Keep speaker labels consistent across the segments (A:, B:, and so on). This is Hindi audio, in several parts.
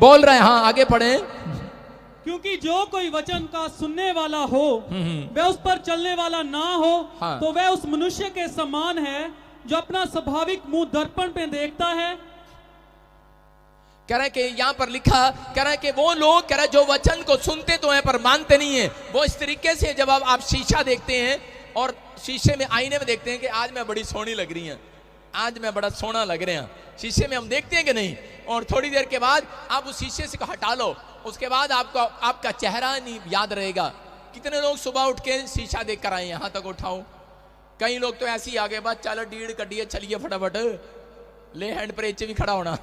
A: बोल रहे हैं। हाँ आगे पढ़े।
B: क्योंकि जो कोई वचन का सुनने वाला हो वह उस पर चलने वाला ना हो,
A: हाँ।
B: तो वह उस मनुष्य के समान है जो अपना स्वाभाविक मुंह दर्पण पे देखता है।
A: कह रहे हैं कि यहाँ पर लिखा, कह रहे हैं कि वो लोग, कह रहे हैं जो वचन को सुनते तो हैं पर मानते नहीं है, वो इस तरीके से जब आप शीशा देखते हैं और शीशे में आईने में देखते हैं कि आज मैं बड़ी सोहनी लग रही हैं, आज मैं बड़ा सोना लग रहे हैं, शीशे में हम देखते हैं कि नहीं। और थोड़ी देर के बाद आप उस शीशे से हटा लो, उसके बाद आपको आपका चेहरा नहीं याद रहेगा। कितने लोग सुबह उठ के शीशा देख कर आए, यहाँ तक उठाऊं। कई लोग तो ऐसे ही आगे बात, चलो डीड़ कटिए चलिए फटाफट, ले हैंड प्रेच भी खड़ा होना।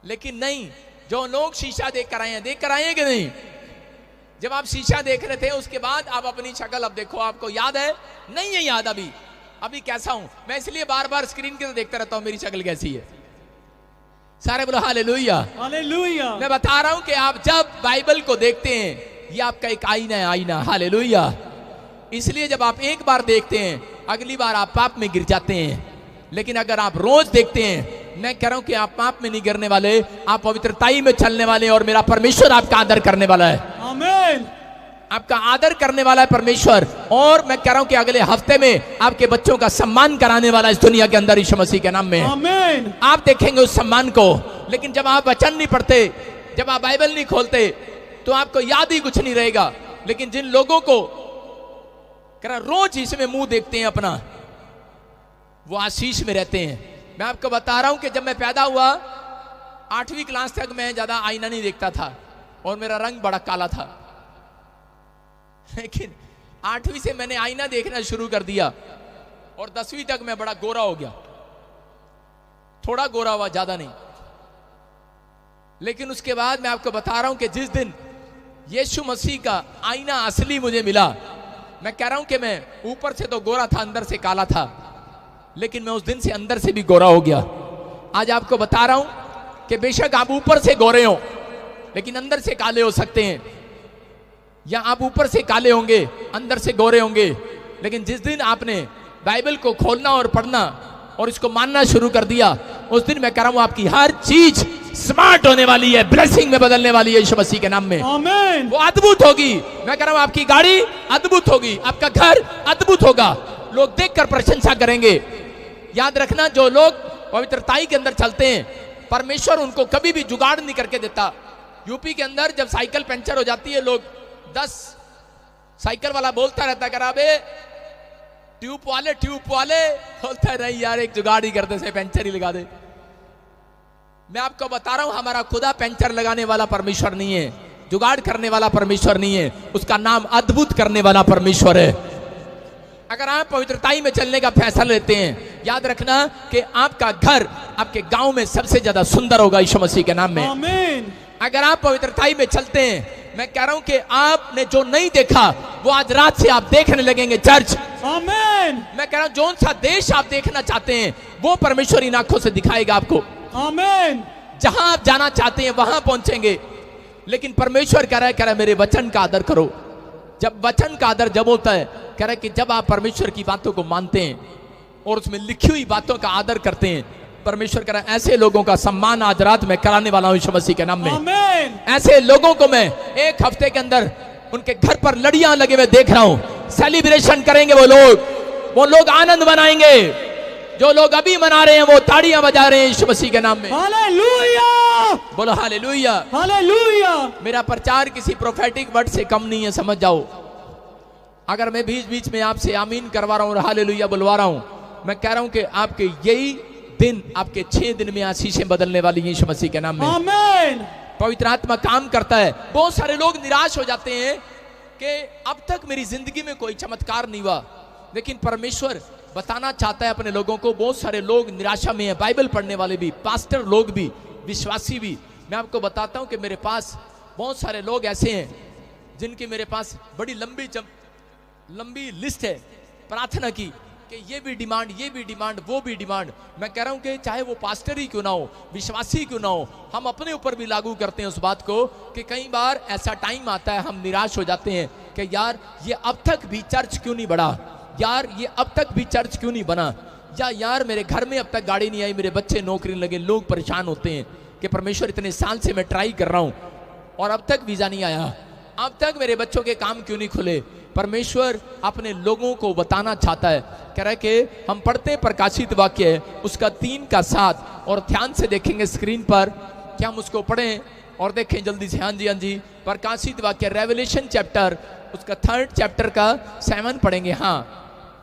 A: लेकिन नहीं, जो लोग शीशा देख कर आए हैं कि नहीं। जब आप शीशा देख रहे थे उसके बाद आप अपनी शक्ल अब देखो, आपको याद है? नहीं है याद अभी कैसा हूं मैं, इसलिए बार बार स्क्रीन के तो देखता रहता हूं मेरी शक्ल कैसी है। सारे बोलो हालेलुया।
B: हालेलुया।
A: मैं बता रहा हूं कि आप जब बाइबल को देखते हैं, ये आपका एक आईना है, आईना। हालेलुया। इसलिए जब आप एक बार देखते हैं, अगली बार आप पाप में गिर जाते हैं। लेकिन अगर आप रोज देखते हैं, मैं कह रहा हूं कि आप पाप में नहीं गिरने वाले, आप पवित्रताई में चलने वाले, और मेरा परमेश्वर आपका आदर करने वाला है।
B: आमीन।
A: आपका आदर करने वाला है परमेश्वर। और मैं कह रहा हूं कि अगले हफ्ते में आपके बच्चों का सम्मान कराने वाला इस दुनिया के अंदर यीशु मसीह के नाम में।
B: आमीन।
A: आप देखेंगे उस सम्मान को। लेकिन जब आप वचन नहीं पढ़ते, जब आप बाइबल नहीं खोलते, तो आपको याद ही कुछ नहीं रहेगा। लेकिन जिन लोगों को कह रहा रोज इसमें मुंह देखते हैं अपना, वो आशीष में रहते हैं। मैं आपको बता रहा हूं कि जब मैं पैदा हुआ 8वीं क्लास तक मैं ज्यादा आईना नहीं देखता था और मेरा रंग बड़ा काला था। लेकिन 8वीं से मैंने आईना देखना शुरू कर दिया और 10वीं तक मैं बड़ा गोरा हो गया। थोड़ा गोरा हुआ, ज्यादा नहीं। लेकिन उसके बाद मैं आपको बता रहा हूं कि जिस दिन यीशु मसीह का आईना असली मुझे मिला, मैं कह रहा हूं कि मैं ऊपर से तो गोरा था, अंदर से काला था, लेकिन मैं उस दिन से अंदर से भी गोरा हो गया। आज आपको बता रहा हूं कि बेशक आप ऊपर से गोरे हो, लेकिन अंदर से काले हो सकते हैं। या आप ऊपर से काले होंगे, अंदर से गोरे होंगे। लेकिन जिस दिन आपने बाइबल को खोलना और पढ़ना और इसको मानना शुरू कर दिया, उस दिन मैं कह रहा हूं आपकी हर चीज स्मार्ट होने वाली है, ब्लेसिंग में बदलने वाली है यीशु मसीह के नाम में।
B: आमीन।
A: वो अद्भुत होगी। मैं कह रहा हूं आपकी गाड़ी अद्भुत होगी, आपका घर अद्भुत होगा, लोग देखकर प्रशंसा करेंगे। याद रखना, जो लोग पवित्रताई के अंदर चलते हैं, परमेश्वर उनको कभी भी जुगाड़ नहीं करके देता। यूपी के अंदर जब साइकिल पंचर हो जाती है, लोग 10 साइकिल वाला बोलता रहता करा बे ट्यूब वाले बोलता नहीं यार, एक जुगाड़ ही कर दे, से पंचर ही लगा दे। मैं आपको बता रहा हूं, हमारा खुदा पंचर लगाने वाला परमेश्वर नहीं है, जुगाड़ करने वाला परमेश्वर नहीं है, उसका नाम अद्भुत करने वाला परमेश्वर है। अगर आप पवित्रताई में चलने का फैसला लेते हैं, याद रखना कि आपका घर आपके गांव में सबसे ज्यादा सुंदर होगा यीशु मसीह के नाम में।
B: आमीन।
A: अगर आप पवित्रताई में चलते हैं, मैं कह रहा हूं कि आपने जो नहीं देखा वो आज रात से आप देखने लगेंगे चर्च।
B: आमीन।
A: मैं कह रहा हूं जो सा देश आप देखना चाहते हैं वो परमेश्वर इन आंखों से दिखाएगा आपको।
B: आमीन।
A: जहां आप जाना चाहते हैं वहां पहुंचेंगे। लेकिन परमेश्वर कह रहा है मेरे वचन का आदर करो। जब वचन का आदर जब होता है, कह रहा है कि जब आप परमेश्वर की बातों को मानते हैं और उसमें लिखी हुई बातों का आदर करते हैं, परमेश्वर कह रहा है ऐसे लोगों का सम्मान आज रात में कराने वाला हूं यीशु मसीह के नाम में।
B: आमीन।
A: ऐसे लोगों को मैं एक हफ्ते के अंदर उनके घर पर लड़ियां लगे हुए देख रहा हूं। सेलिब्रेशन करेंगे वो लोग आनंद मनाएंगे। जो लोग अभी मना रहे हैं वो ताड़ियां बजा रहे हैं यीशु मसीह के नाम में।
B: हालेलुया।
A: बोलो हालेलुया।
B: हालेलुया।
A: मेरा प्रचार किसी प्रोफेटिक वर्ड से कम नहीं है, समझ जाओ। अगर मैं बीच बीच में आपसे आमीन करवा रहा हूं और हालेलुया बुलवा रहा हूं, मैं कह रहा हूं कि आपके यही दिन, आपके 6 दिन में आशीषें बदलने वाली यीशु मसीह के नाम में।
B: आमीन।
A: पवित्र आत्मा काम करता है। बहुत सारे लोग निराश हो जाते हैं कि अब तक मेरी जिंदगी में कोई चमत्कार नहीं हुआ, लेकिन परमेश्वर बताना चाहता है अपने लोगों को। बहुत सारे लोग निराशा में हैं, बाइबल पढ़ने वाले भी, पास्टर लोग भी, विश्वासी भी। मैं आपको बताता हूं कि मेरे पास बहुत सारे लोग ऐसे हैं जिनकी मेरे पास बड़ी लंबी लिस्ट है प्रार्थना की कि ये भी डिमांड, वो भी डिमांड। मैं कह रहा हूं कि चाहे वो पास्टर ही क्यों ना हो, विश्वासी क्यों ना हो, हम अपने ऊपर भी लागू करते हैं उस बात को कि कई बार ऐसा टाइम आता है हम निराश हो जाते हैं कि यार ये अब तक भी चर्च क्यों नहीं बढ़ा, यार ये अब तक भी चर्च क्यों नहीं बना, या यार मेरे घर में अब तक गाड़ी नहीं आई, मेरे बच्चे नौकरी नहीं लगे, लोग परेशान होते हैं। कि परमेश्वर इतने साल से मैं ट्राई कर रहा हूं और अब तक वीजा नहीं आया, अब तक मेरे बच्चों के काम क्यों नहीं खुले। परमेश्वर अपने लोगों को बताना चाहता है। कह रहा है कि हम पढ़ते प्रकाशित वाक्य उसका 3 का 7 और ध्यान से देखेंगे स्क्रीन पर, क्या हम उसको पढ़ें और देखें जल्दी से। हाँ जी, प्रकाशित वाक्य रेवलेशन चैप्टर उसका 3rd चैप्टर का 7 पढ़ेंगे। हाँ,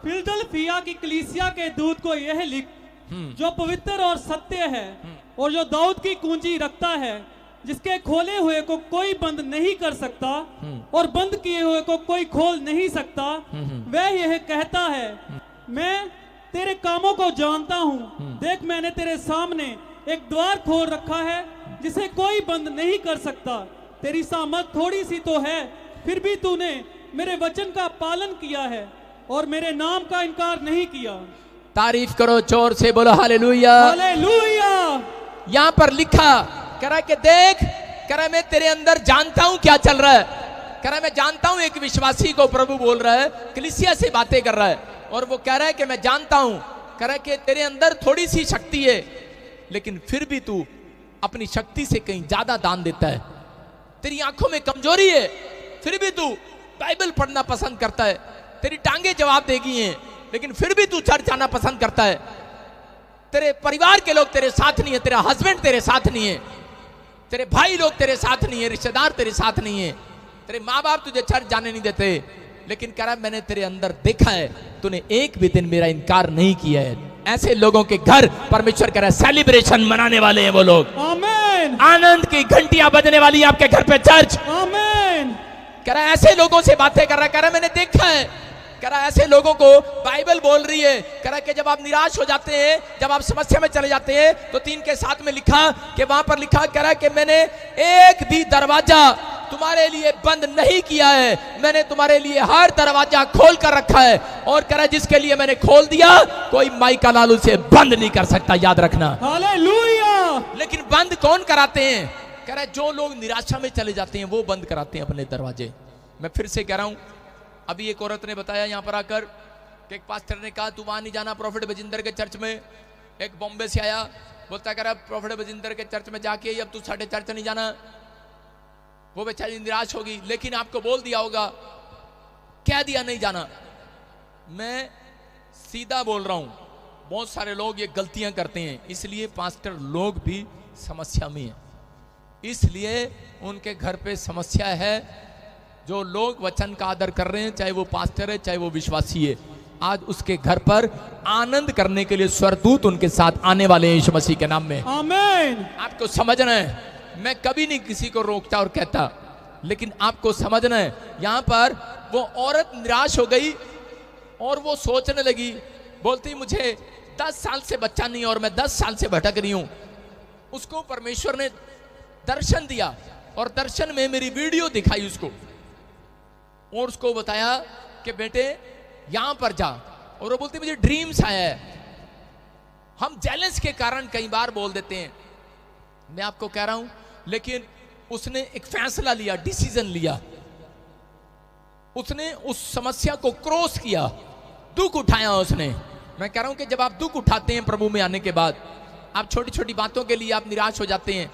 B: फिलदल्फिया की कलीसिया के दूत को यह लिख, जो पवित्र और सत्य है और जो दाऊद की कुंजी रखता है, जिसके खोले हुए को कोई बंद नहीं कर सकता और बंद किए हुए को कोई खोल नहीं सकता, वह यह कहता है, मैं तेरे कामों को जानता हूँ। देख, मैंने तेरे सामने एक द्वार खोल रखा है जिसे कोई बंद नहीं कर सकता। तेरी सामर्थ थोड़ी सी तो है, फिर भी तूने मेरे वचन का पालन किया है और मेरे नाम का इनकार नहीं किया।
A: तारीफ करो, जोर से बोलो हालेलुया।
B: हालेलुया।
A: यहां पर लिखा, कह रहा है कि देख, कह रहा है मैं तेरे अंदर जानता हूं क्या चल रहा है। कह रहा है मैं जानता हूं, एक विश्वासी को प्रभु बोल रहा है, कलीसिया से बातें कर रहा है और वो कह रहा है कि मैं जानता हूं, कह रहा है कि तेरे अंदर थोड़ी सी शक्ति है, लेकिन फिर भी तू अपनी शक्ति से कहीं ज्यादा दान देता है। तेरी आंखों में कमजोरी है, फिर भी तू बाइबल पढ़ना पसंद करता है। तेरी टांगे जवाब देगी हैं, लेकिन फिर भी तू चर्च जाना पसंद करता है। तेरे परिवार के लोग तेरे साथ नहीं है, तेरा हस्बैंड तेरे साथ नहीं है, तेरे भाई लोग तेरे साथ नहीं है, रिश्तेदार तेरे साथ नहीं है, तेरे माँ बाप तुझे चर्च जाने नहीं देते, लेकिन कह रहा है मैंने तेरे अंदर देखा है, तूने एक भी दिन मेरा इनकार नहीं किया है। ऐसे लोगों के घर परमेश्वर कह रहा है सेलिब्रेशन मनाने वाले हैं वो लोग।
B: आमीन।
A: आनंद की घंटियां बजने वाली है आपके घर पे चर्च।
B: आमीन।
A: कह रहा है ऐसे लोगों से बातें कर रहा है, कह रहा है मैंने देखा है, कह रहा है ऐसे लोगों को बाइबल बोल रही है। कह रहा है कि जब आप निराश हो जाते हैं, जब आप समस्या में चले जाते हैं, तो 3 के 7 में लिखा कि वहां पर लिखा, कह रहा है कि मैंने एक भी दरवाजा तुम्हारे लिए बंद नहीं किया है, मैंने तुम्हारे लिए हर दरवाजा खोल कर रखा है, और कह रहा है जिसके लिए मैंने खोल दिया कोई माइका लाल उसे बंद नहीं कर सकता, याद रखना।
B: हालेलुया।
A: लेकिन बंद कौन कराते हैं? कह रहा है जो लोग निराशा में चले जाते हैं वो बंद कराते हैं अपने दरवाजे। मैं फिर से कह रहा हूं, अभी एक औरत ने बताया यहां पर आकर कि एक पास्टर ने कहा तू वहां नहीं जाना प्रॉफिट बजिंदर के चर्च में। एक बॉम्बे से आया, बोलता कह रहा प्रॉफिट बजिंदर के चर्च में जाके अब तू साढ़े चर्च नहीं जाना। वो बेचारी निराश होगी, लेकिन आपको बोल दिया होगा, कह दिया नहीं जाना। मैं सीधा बोल रहा हूं, बहुत सारे लोग ये गलतियां करते हैं, इसलिए पास्टर लोग भी समस्या में हैं, इसलिए उनके घर पे समस्या है। जो लोग वचन का आदर कर रहे हैं, चाहे वो पास्टर है चाहे वो विश्वासी है, आज उसके घर पर आनंद करने के लिए स्वर्गदूत उनके साथ आने वाले हैं यीशु मसीह के नाम में।
B: आमीन।
A: आपको समझना है, मैं कभी नहीं किसी को रोकता और कहता, लेकिन आपको समझना है, यहां पर वो औरत निराश हो गई और वो सोचने लगी, बोलती मुझे 10 साल से बच्चा नहीं और मैं 10 साल से भटक रही हूं। उसको परमेश्वर ने दर्शन दिया और दर्शन में मेरी वीडियो दिखाई उसको, और उसको बताया कि बेटे यहां पर जा, और वो बोलती मुझे ड्रीम्स आया है। हम जेलस के कारण कई बार बोल देते हैं, मैं आपको कह रहा हूं, लेकिन उसने एक फैसला लिया, डिसीजन लिया, उसने उस समस्या को क्रॉस किया, दुख उठाया उसने। मैं कह रहा हूं कि जब आप दुख उठाते हैं प्रभु में आने के बाद, आप छोटी छोटी बातों के लिए आप निराश हो जाते हैं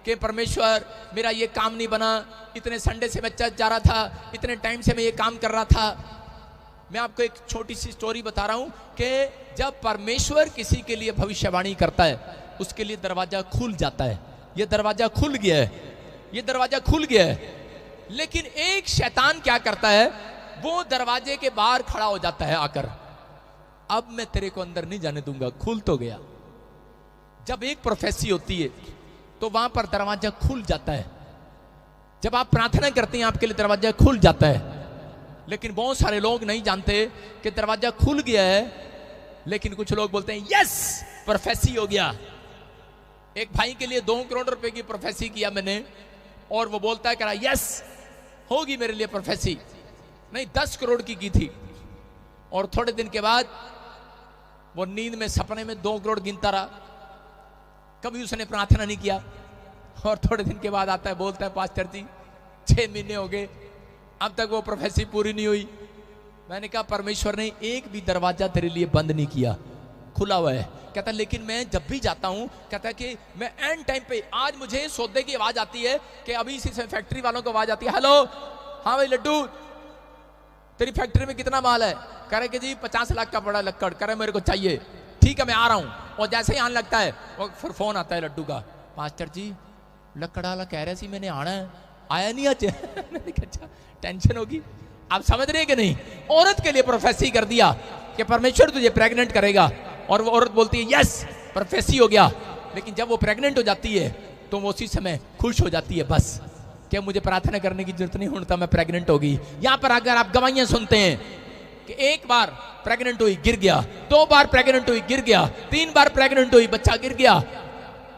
A: कि परमेश्वर मेरा ये काम नहीं बना, इतने संडे से मैं चर्च जा रहा था, इतने टाइम से मैं ये काम कर रहा था। मैं आपको एक छोटी सी स्टोरी बता रहा हूं कि जब परमेश्वर किसी के लिए भविष्यवाणी करता है, उसके लिए दरवाजा खुल जाता है। ये दरवाजा खुल गया है, ये दरवाजा खुल गया है, लेकिन एक शैतान क्या करता है, वो दरवाजे के बाहर खड़ा हो जाता है आकर, अब मैं तेरे को अंदर नहीं जाने दूंगा, खुल तो गया। जब एक प्रोफेसी होती है तो वहां पर दरवाजा खुल जाता है, जब आप प्रार्थना करते हैं आपके लिए दरवाजा खुल जाता है। लेकिन बहुत सारे लोग नहीं जानते कि दरवाजा खुल गया है, लेकिन कुछ लोग बोलते हैं यस प्रोफेसी हो गया। एक भाई के लिए 2 करोड़ रुपए की प्रोफेसी किया मैंने, और वो बोलता है कह रहा यस होगी मेरे लिए प्रोफेसी, नहीं 10 करोड़ की थी, और थोड़े दिन के बाद वो नींद में सपने में 2 करोड़ गिनता रहा, कभी उसने प्रार्थना नहीं किया, और थोड़े दिन के बाद आता है बोलता है पास्टर जी 6 महीने हो गए अब तक वो प्रोफेसी पूरी नहीं हुई। मैंने कहा परमेश्वर ने एक भी दरवाजा तेरे लिए बंद नहीं किया, खुला हुआ है। कहता है लेकिन मैं जब भी जाता हूं, कहता है कि मैं एंड टाइम पे, आज मुझे सौदे की आवाज आती है कि अभी इसी से फैक्ट्री वालों को आवाज आती है, हेलो हाँ भाई लड्डू तेरी फैक्ट्री में कितना माल है? कह रहे कि जी 50 लाख का बड़ा लक्कड़, कह रहे मेरे को चाहिए, ठीक है मैं आ रहा हूं। और जैसे ही आने लगता है और फिर फोन आता है लड्डू का, मास्टर जी लक्कड़ वाला कह रहे सी मैंने आना है, आया नहीं आज। मैंने कहा अच्छा टेंशन होगी। आप समझ रहे कि नहीं? औरत के लिए प्रोफेसी कर दिया कि परमेश्वर तुझे प्रेग्नेंट करेगा, और वो औरत बोलती है यस प्रोफेसी हो गया। लेकिन जब वो प्रेग्नेंट हो जाती है तो वो उसी समय खुश हो जाती है, बस कि मुझे प्रार्थना करने की जरूरत नहीं होता, मैं प्रेग्नेंट होगी। यहां पर अगर आप गवाहियां सुनते हैं कि एक बार प्रेग्नेंट हुई गिर गया, 2 बार प्रेग्नेंट हुई गिर गया, 3 बार प्रेग्नेंट हुई बच्चा गिर गया,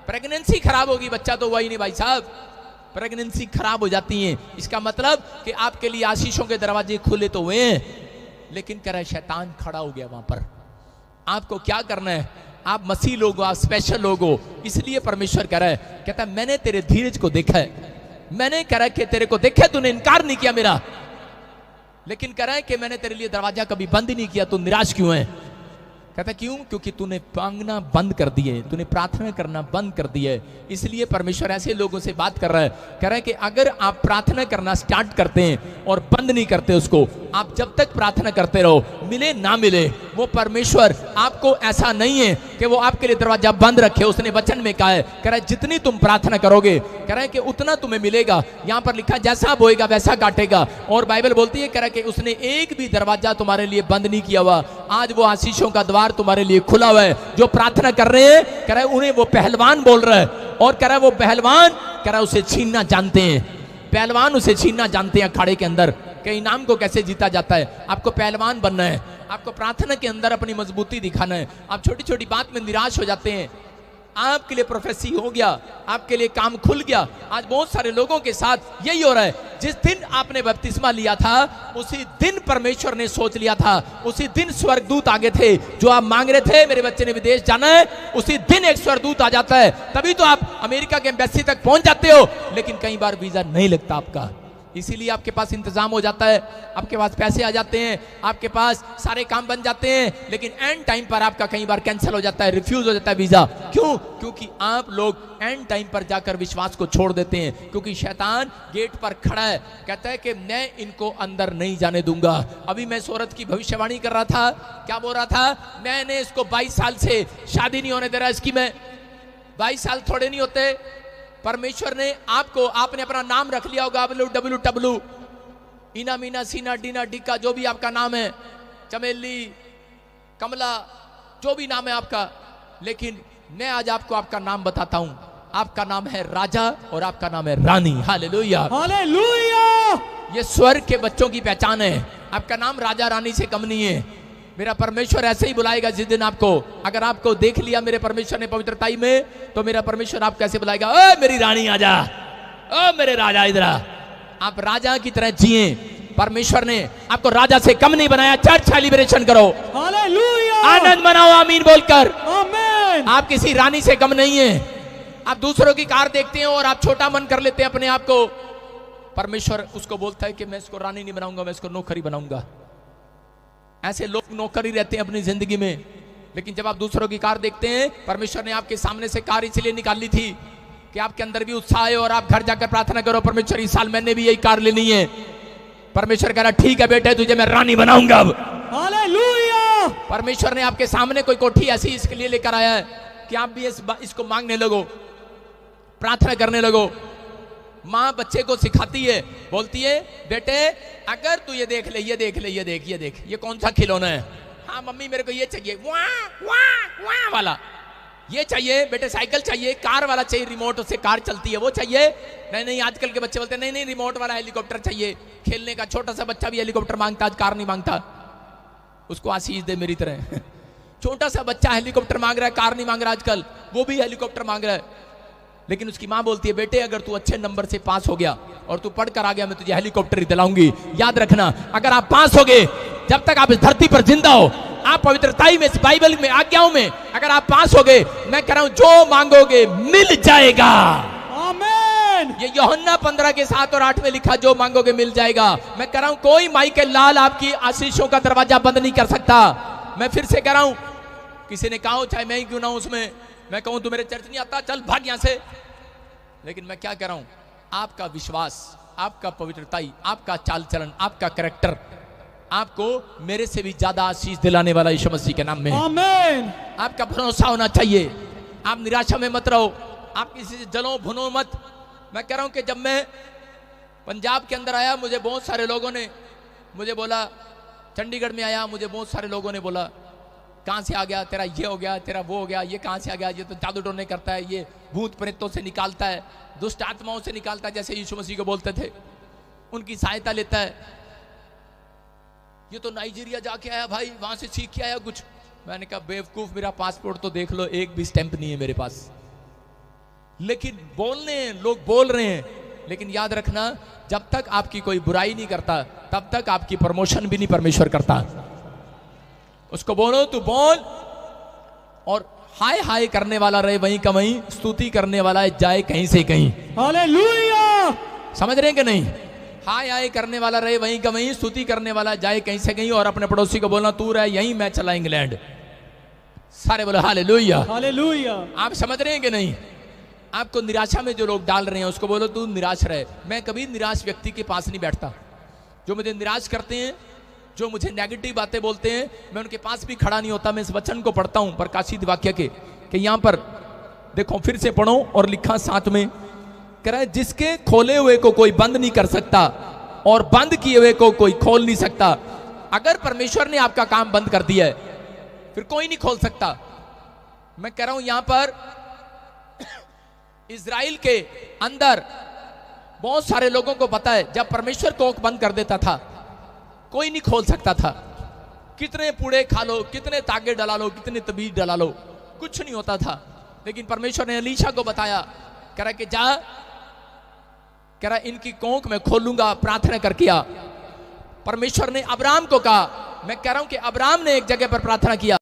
A: प्रेगनेंसी खराब होगी, बच्चा तो हुआ ही नहीं भाई साहब, प्रेगनेंसी खराब हो जाती है। इसका मतलब कि आपके लिए आशीषों के दरवाजे खुले तो हुए हैं, लेकिन कह रहा है शैतान खड़ा हो गया वहां पर। आपको क्या करना है? आप मसीह लोग हो, आप स्पेशल लोग हो, इसलिए परमेश्वर कह रहा है, कहता है मैंने तेरे धीरज को देखा है, मैंने कह रहा है कि तेरे को देखा, तूने इनकार नहीं किया मेरा, लेकिन कह रहा है कि मैंने तेरे लिए दरवाजा कभी बंद नहीं किया, तू निराश क्यों है? कहता क्यों? क्योंकि तूने मांगना बंद कर दिए, तूने प्रार्थना करना बंद कर दिए। इसलिए परमेश्वर ऐसे लोगों से बात कर रहा है, कह रहा है कि अगर आप प्रार्थना करना स्टार्ट करते हैं और बंद नहीं करते उसको, आप जब तक प्रार्थना करते रहो, मिले ना मिले, वो परमेश्वर आपको ऐसा नहीं है कि वो आपके लिए दरवाजा बंद रखे। उसने वचन में कहा है, कह रहा है जितनी तुम प्रार्थना करोगे, कह रहा है कि उतना तुम्हें मिलेगा। यहाँ पर लिखा जैसा बोएगा वैसा काटेगा। और बाइबल बोलती है, कह रहा है कि उसने एक भी दरवाजा तुम्हारे लिए बंद नहीं किया हुआ। आज वो आशीषों का द्वार तुम्हारे लिए खुला हुआ है। जो प्रार्थना कर रहे हैं, कह रहा है उन्हें वो पहलवान बोल रहा है, और कह रहा है वो पहलवान, कह रहा है उसे छीनना जानते हैं, पहलवान उसे छीनना जानते हैं अखाड़े के अंदर कि इनाम को कैसे जीता जाता है। आपको पहलवान बनना है, आपको प्रार्थना के अंदर अपनी मजबूती दिखाना है। आप छोटी छोटी बात में निराश हो जाते हैं, आपके लिए प्रोफेसी हो गया, आपके लिए काम खुल गया। आज बहुत सारे लोगों के साथ यही हो रहा है। जिस दिन आपने बपतिस्मा लिया था, उसी दिन परमेश्वर ने सोच लिया था, उसी दिन स्वर्गदूत आगे थे। जो आप मांग रहे थे, मेरे बच्चे ने विदेश जाना है, उसी दिन एक स्वर्गदूत आ जाता है। तभी तो आप अमेरिका के एम्बेसी तक पहुंच जाते हो। लेकिन कई बार वीजा नहीं लगता आपका, इसीलिए आपके पास इंतजाम हो जाता है, आपके पास पैसे आ जाते हैं, आपके पास सारे काम बन जाते हैं, लेकिन एंड टाइम पर आपका कई बार कैंसिल हो जाता है, रिफ्यूज हो जाता है वीजा। क्यों? क्योंकि आप लोग एंड टाइम पर जाकर विश्वास को छोड़ देते हैं। क्योंकि शैतान गेट पर खड़ा है, कहता है कि मैं इनको अंदर नहीं जाने दूंगा। अभी मैं सूरत की भविष्यवाणी कर रहा था, क्या बोल रहा था? मैंने इसको 22 साल से शादी नहीं होने दे रहा इसकी। मैं 22 साल थोड़े नहीं होते। परमेश्वर ने आपको, आपने अपना नाम रख लिया होगा WWW, इना मीना सीना डीना डिका, जो भी आपका नाम है, चमेली, कमला, जो भी नाम है आपका। लेकिन मैं आज आपको आपका नाम बताता हूं। आपका नाम है राजा और आपका नाम है रानी। Hallelujah,
B: hallelujah.
A: ये स्वर्ग के बच्चों की पहचान है। आपका नाम राजा रानी से कम नहीं है। मेरा परमेश्वर ऐसे ही बुलाएगा जिस दिन आपको, अगर आपको देख लिया मेरे परमेश्वर ने पवित्रताई में, तो मेरा परमेश्वर आपको कैसे बुलाएगा? ओ मेरी रानी आजा, ओ मेरे राजा इधर आ। आप राजा की तरह जिए। परमेश्वर ने आपको राजा से कम नहीं बनाया। चर्च सेलिब्रेशन करो,
B: हालेलुया,
A: आनंद मनाओ आमीन बोलकर।
B: आमीन।
A: आप किसी रानी से कम नहीं है। आप दूसरों की कार देखते हैं और आप छोटा मन कर लेते हैं अपने आप को। परमेश्वर उसको बोलता है कि मैं इसको रानी नहीं बनाऊंगा, मैं इसको नौकरी बनाऊंगा। ऐसे लोग नौकरी रहते हैं अपनी जिंदगी में। लेकिन जब आप दूसरों की कार देखते हैं, परमेश्वर ने आपके सामने से कार इसलिए निकाली थी कि आपके अंदर भी उत्साह है और आप घर जाकर प्रार्थना करो, परमेश्वर इस साल मैंने भी यही कार लेनी है। परमेश्वर कह रहा ठीक है बेटे, तुझे मैं रानी बनाऊंगा अब।
B: हालेलुया।
A: परमेश्वर ने आपके सामने कोई कोठी ऐसी इसके लिए लेकर आया है कि आप भी इसको मांगने लगो, प्रार्थना करने लगो। माँ बच्चे को सिखाती है, बोलती है बेटे अगर तू ये देख ले, ये देख ले, ये देख, ये देख, ये कौन सा खिलौना है? हाँ मम्मी मेरे को ये चाहिए, वाह वाह वाह वाला ये चाहिए। बेटे साइकिल चाहिए, कार वाला चाहिए, रिमोट उससे कार चलती है वो चाहिए। नहीं नहीं, आजकल के बच्चे बोलते हैं नहीं नहीं रिमोट वाला हेलीकॉप्टर चाहिए। खेलने का छोटा सा बच्चा भी हेलीकॉप्टर मांगता, आज कार नहीं मांगता। उसको आशीष दे मेरी तरह। छोटा सा बच्चा हेलीकॉप्टर मांग रहा है, कार नहीं मांग रहा आजकल, वो भी हेलीकॉप्टर मांग रहा है। लेकिन उसकी मां बोलती है बेटे अगर तू अच्छे नंबर से पास हो गया और तू पढ़कर आ गया, मैं तुझे हेलीकॉप्टर ही दिलाऊंगी। याद रखना, अगर आप पास हो गए, जब तक आप इस धरती पर जिंदा हो, आप पवित्रताई में, इस बाइबल में, आज्ञाओं में अगर आप पास हो गए, मैं कह रहा हूं जो मांगोगे मिल जाएगा।
B: आमीन।
A: ये यूहन्ना 15 के 7 और 8 में लिखा, जो मांगोगे मिल जाएगा। मैं कह रहा हूं कोई माई के लाल आपकी आशीषों का दरवाजा बंद नहीं कर सकता। मैं फिर से कह रहा हूं, किसी ने कहा हो चाहे मैं ही क्यों ना हूं उसमें, मैं कहूं तू मेरे चर्च नहीं आता, चल भाग यहां से। लेकिन मैं क्या कह रहा हूं, आपका विश्वास, आपका पवित्रताई, आपका चाल चलन, आपका कैरेक्टर आपको मेरे से भी ज्यादा आशीष दिलाने वाला यीशु मसीह के नाम में।
B: आमीन।
A: आपका भरोसा होना चाहिए। आप निराशा में मत रहो, आप किसी से जलो भुनो मत। मैं कह रहा हूं कि जब मैं पंजाब के अंदर आया, मुझे बहुत सारे लोगों ने मुझे बोला, चंडीगढ़ में आया, मुझे बहुत सारे लोगों ने बोला कहां से आ गया, तेरा ये हो गया, तेरा वो हो गया, ये कहां से आ गया, ये तो जादू टोने करता है, ये भूत प्रेतों से निकालता है, दुष्ट आत्माओं से निकालता है, जैसे यीशु मसीह को बोलते थे, उनकी सहायता लेता है। ये तो नाइजीरिया जाके आया भाई, वहां से सीख के आया कुछ। मैंने कहा बेवकूफ, मेरा पासपोर्ट तो देख लो, एक भी स्टैंप नहीं है मेरे पास। लेकिन बोलने हैं, लोग बोल रहे हैं, लेकिन याद रखना, जब तक आपकी कोई बुराई नहीं करता तब तक आपकी प्रमोशन भी नहीं परमेश्वर करता। उसको बोलो तू बोल, और हाय हाय करने वाला रहे वहीं का वहीं, स्तुति करने वाला जाए कहीं से कहीं।
B: हालेलुया।
A: समझ रहे हैं कि नहीं? हाय हाय करने वाला रहे वहीं का वहीं, स्तुति करने वाला जाए कहीं से कहीं। और अपने पड़ोसी को बोलना तू रहे यहीं, मैं चला इंग्लैंड। सारे बोलो हालेलुया।
B: हालेलुया।
A: आप समझ रहे हैं कि नहीं? आपको निराशा में जो लोग डाल रहे हैं उसको बोलो तू निराश रहे। मैं कभी निराश व्यक्ति के पास नहीं बैठता। जो मुझे निराश करते हैं, जो मुझे नेगेटिव बातें बोलते हैं, मैं उनके पास भी खड़ा नहीं होता। मैं इस वचन को पढ़ता हूं प्रकाशित वाक्य के, कि यहां पर देखो, फिर से पढ़ो, और लिखा साथ में, कह रहा है जिसके खोले हुए को कोई बंद नहीं कर सकता और बंद किए हुए को कोई खोल नहीं सकता। अगर परमेश्वर ने आपका काम बंद कर दिया है, फिर कोई नहीं खोल सकता। मैं कह रहा हूं यहां पर इज़राइल के अंदर बहुत सारे लोगों को पता है, जब परमेश्वर कोख बंद कर देता था कोई नहीं खोल सकता था। कितने पूड़े खा लो, कितने तागे डला लो, कितने तबीज डला लो, कुछ नहीं होता था। लेकिन परमेश्वर ने एलीशा को बताया, कह रहा कि जा, कह रहा इनकी कोख मैं खोलूंगा, प्रार्थना कर किया। परमेश्वर ने अब्राहम को कहा, मैं कह रहा हूं कि अब्राहम ने एक जगह पर प्रार्थना किया,